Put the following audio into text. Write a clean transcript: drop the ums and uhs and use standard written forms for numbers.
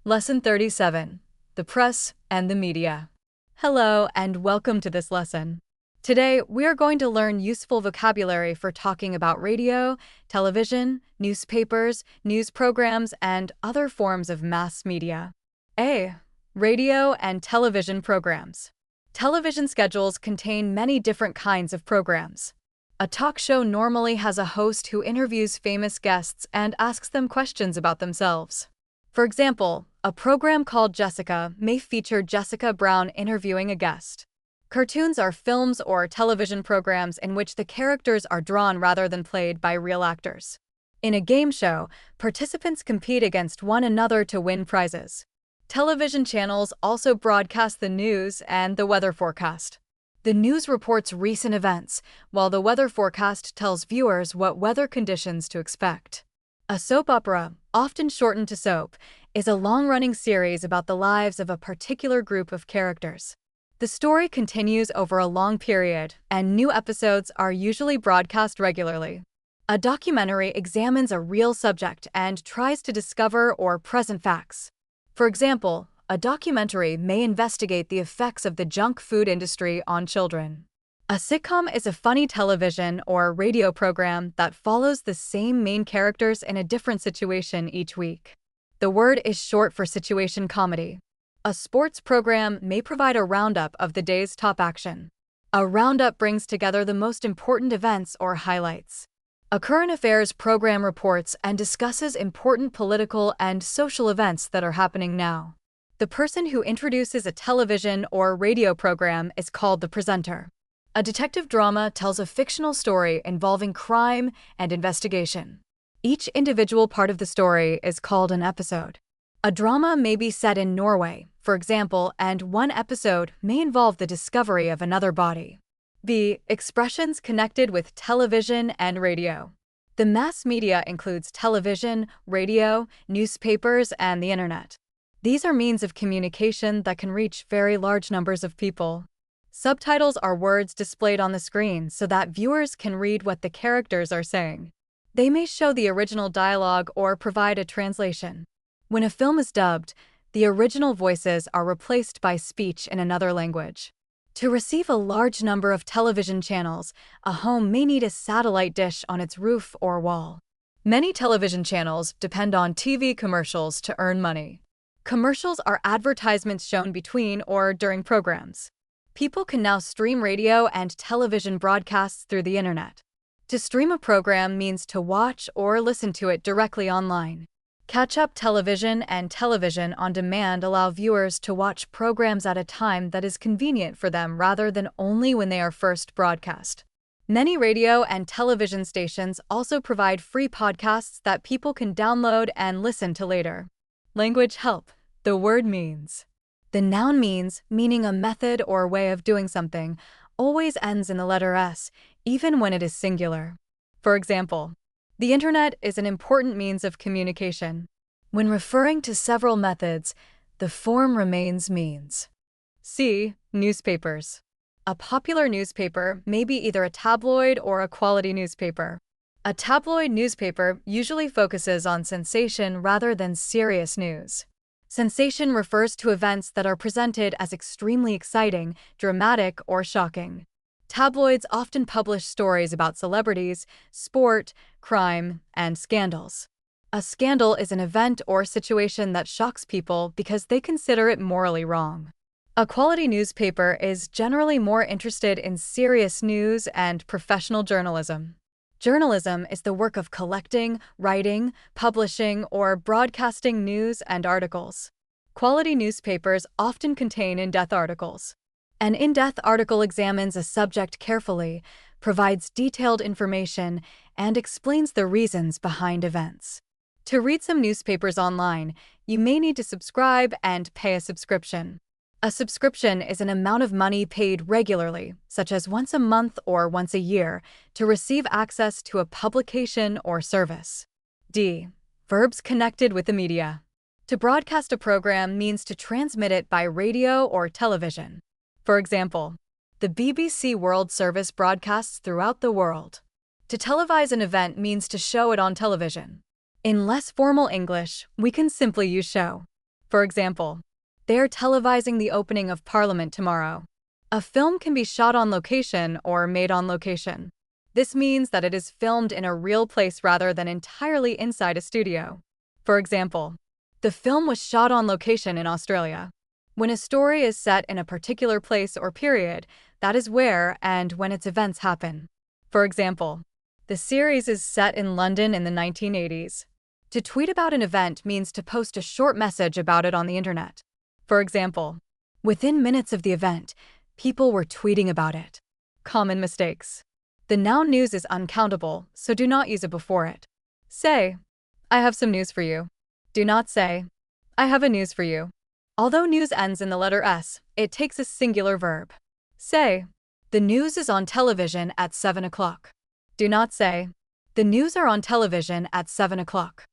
Lesson 37. The Press and the Media. Hello and welcome to this lesson. Today, we are going to learn useful vocabulary for talking about radio, television, newspapers, news programs, and other forms of mass media. A. Radio and television programs. Television schedules contain many different kinds of programs. A talk show normally has a host who interviews famous guests and asks them questions about themselves. For example, a program called Jessica may feature Jessica Brown interviewing a guest. Cartoons are films or television programs in which the characters are drawn rather than played by real actors. In a game show, participants compete against one another to win prizes. Television channels also broadcast the news and the weather forecast. The news reports recent events, while the weather forecast tells viewers what weather conditions to expect. A soap opera, often shortened to soap, is a long-running series about the lives of a particular group of characters. The story continues over a long period, and new episodes are usually broadcast regularly. A documentary examines a real subject and tries to discover or present facts. For example, a documentary may investigate the effects of the junk food industry on children. A sitcom is a funny television or radio program that follows the same main characters in a different situation each week. The word is short for situation comedy. A sports program may provide a roundup of the day's top action. A roundup brings together the most important events or highlights. A current affairs program reports and discusses important political and social events that are happening now. The person who introduces a television or radio program is called the presenter. A detective drama tells a fictional story involving crime and investigation. Each individual part of the story is called an episode. A drama may be set in Norway, for example, and one episode may involve the discovery of another body. B. Expressions connected with television and radio. The mass media includes television, radio, newspapers, and the internet. These are means of communication that can reach very large numbers of people. Subtitles are words displayed on the screen so that viewers can read what the characters are saying. They may show the original dialogue or provide a translation. When a film is dubbed, the original voices are replaced by speech in another language. To receive a large number of television channels, a home may need a satellite dish on its roof or wall. Many television channels depend on TV commercials to earn money. Commercials are advertisements shown between or during programs. People can now stream radio and television broadcasts through the internet. To stream a program means to watch or listen to it directly online. Catch-up television and television on demand allow viewers to watch programs at a time that is convenient for them rather than only when they are first broadcast. Many radio and television stations also provide free podcasts that people can download and listen to later. Language help. The word means. The noun means, meaning a method or way of doing something, always ends in the letter S, even when it is singular. For example, the internet is an important means of communication. When referring to several methods, the form remains means. C. Newspapers. A popular newspaper may be either a tabloid or a quality newspaper. A tabloid newspaper usually focuses on sensation rather than serious news. Sensation refers to events that are presented as extremely exciting, dramatic, or shocking. Tabloids often publish stories about celebrities, sport, crime, and scandals. A scandal is an event or situation that shocks people because they consider it morally wrong. A quality newspaper is generally more interested in serious news and professional journalism. Journalism is the work of collecting, writing, publishing, or broadcasting news and articles. Quality newspapers often contain in-depth articles. An in-depth article examines a subject carefully, provides detailed information, and explains the reasons behind events. To read some newspapers online, you may need to subscribe and pay a subscription. A subscription is an amount of money paid regularly, such as once a month or once a year, to receive access to a publication or service. D. Verbs connected with the media. To broadcast a program means to transmit it by radio or television. For example, the BBC World Service broadcasts throughout the world. To televise an event means to show it on television. In less formal English, we can simply use show. For example, they are televising the opening of Parliament tomorrow. A film can be shot on location or made on location. This means that it is filmed in a real place rather than entirely inside a studio. For example, the film was shot on location in Australia. When a story is set in a particular place or period, that is where and when its events happen. For example, the series is set in London in the 1980s. To tweet about an event means to post a short message about it on the internet. For example, within minutes of the event, people were tweeting about it. Common mistakes. The noun news is uncountable, so do not use it before it. Say, I have some news for you. Do not say, I have a news for you. Although news ends in the letter S, it takes a singular verb. Say, the news is on television at 7 o'clock. Do not say, the news are on television at 7 o'clock.